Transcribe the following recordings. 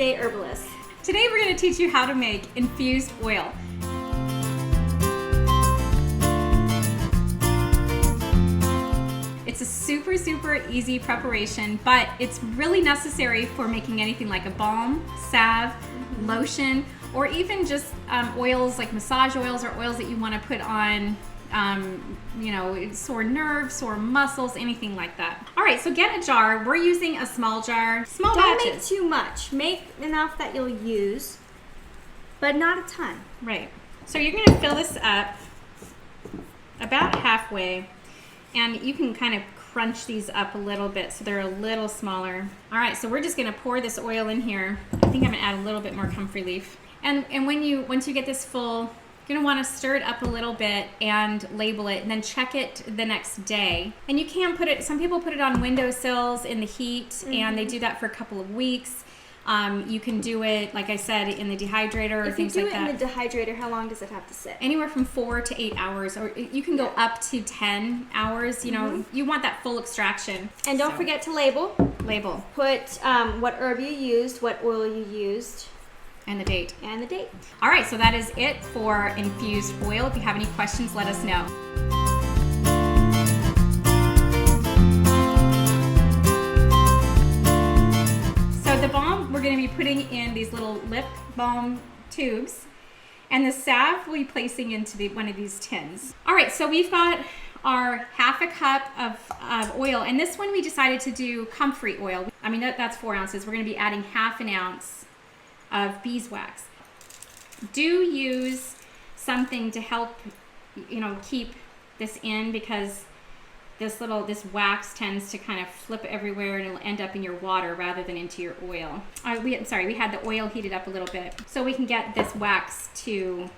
everyday herbalist. Today we're going to teach you how to make infused oil. It's a super easy preparation, but it's really necessary for making anything like a balm, salve, lotion, or even just oils like massage oils or oils that you want to put on sore nerves, sore muscles, anything like that. All right, so get a jar. We're using a small jar, small Don't batches. make too much. Make enough that you'll use, but not a ton. Right. So you're going to fill this up about halfway, and you can kind of crunch these up a little bit so they're a little smaller. All right, so we're just going to pour this oil in here. I think I'm going to add a little bit more comfrey leaf. And once you get this full, you're gonna want to stir it up a little bit and label it, and then check it the next day. And you can put it, some people put it on windowsills in the heat, and they do that for a couple of weeks. You can do it, like I said, in the dehydrator or things like that. If you do it in the dehydrator, how long does it have to sit? Anywhere from 4 to 8 hours, or you can go up to 10 hours. You know, you want that full extraction. And don't forget to label. Label. Put what herb you used, what oil you used. And the date. And the date. All right, so that is it for infused oil. If you have any questions, let us know. So the balm, we're going to be putting in these little lip balm tubes, and the salve we'll be placing into one of these tins. All right, so we've got our half a cup of oil, and this one we decided to do comfrey oil. I mean, that's 4 ounces. We're going to be adding half an ounce of beeswax. Do use something to help, keep this in, because this wax tends to kind of flip everywhere and it'll end up in your water rather than into your oil. We had the oil heated up a little bit so we can get this wax to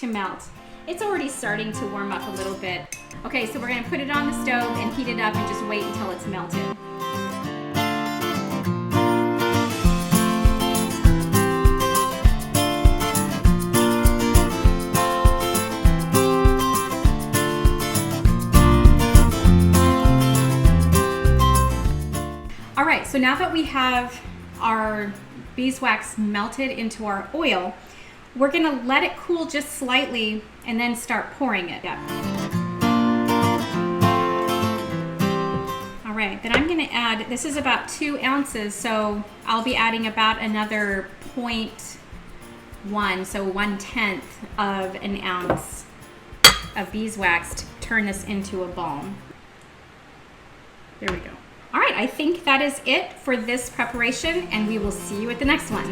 melt. It's already starting to warm up a little bit. Okay, so we're gonna put it on the stove and heat it up and just wait until it's melted. All right, so now that we have our beeswax melted into our oil, we're gonna let it cool just slightly and then start pouring it. All right, then I'm gonna add, this is about 2 ounces, so I'll be adding about another 0.1, so 1/10 of an ounce of beeswax to turn this into a balm. There we go. All right, I think that is it for this preparation, and we will see you at the next one.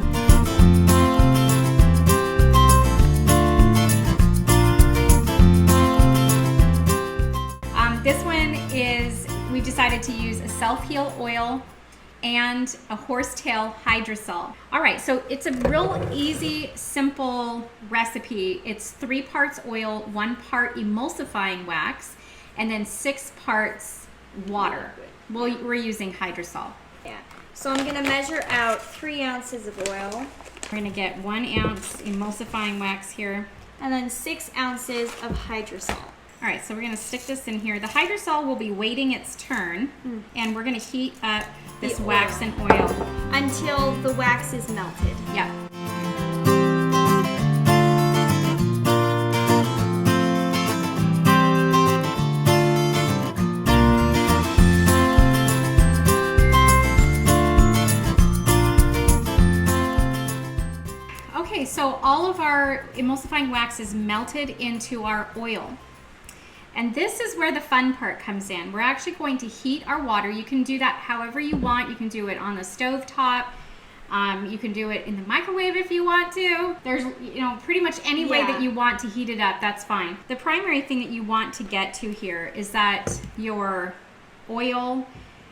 This one is, we decided to use a self-heal oil and a horsetail hydrosol. All right, so it's a real easy, simple recipe. It's 3 parts oil, 1 part emulsifying wax, and then 6 parts water. Well, we're using hydrosol. Yeah. So I'm gonna measure out 3 ounces of oil. We're gonna get 1 ounce emulsifying wax here. And then 6 ounces of hydrosol. All right, so we're gonna stick this in here. The hydrosol will be waiting its turn, and we're gonna heat up this wax and oil until the wax is melted. Yeah. Okay, so all of our emulsifying wax is melted into our oil. And this is where the fun part comes in. We're actually going to heat our water. You can do that however you want. You can do it on the stove top. You can do it in the microwave if you want to. There's, pretty much any way that you want to heat it up, that's fine. The primary thing that you want to get to here is that your oil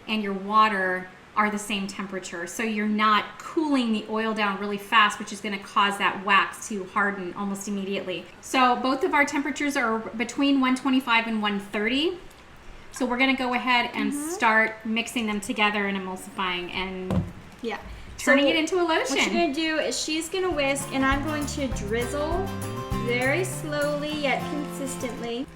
and your water are the same temperature. So you're not cooling the oil down really fast, which is gonna cause that wax to harden almost immediately. So both of our temperatures are between 125 and 130. So we're gonna go ahead and start mixing them together and emulsifying and turning it into a lotion. What you're gonna do is she's gonna whisk and I'm going to drizzle very slowly yet consistently.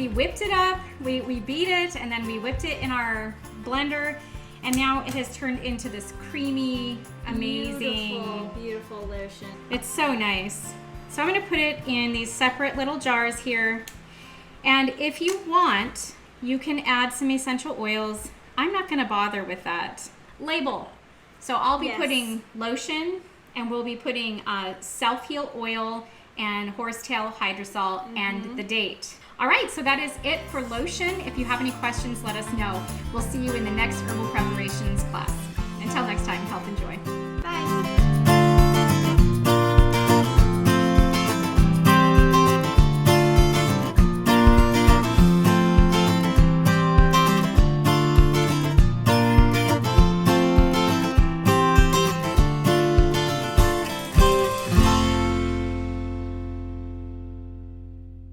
we whipped it up, we beat it, and then we whipped it in our blender, and now it has turned into this creamy, amazing, beautiful, beautiful lotion. It's so nice. So I'm gonna put it in these separate little jars here. And if you want, you can add some essential oils. I'm not gonna bother with that. Label. So I'll be putting lotion, and we'll be putting self-heal oil and horsetail hydrosol and the date. All right, so that is it for lotion. If you have any questions, let us know. We'll see you in the next herbal preparations class. Until next time.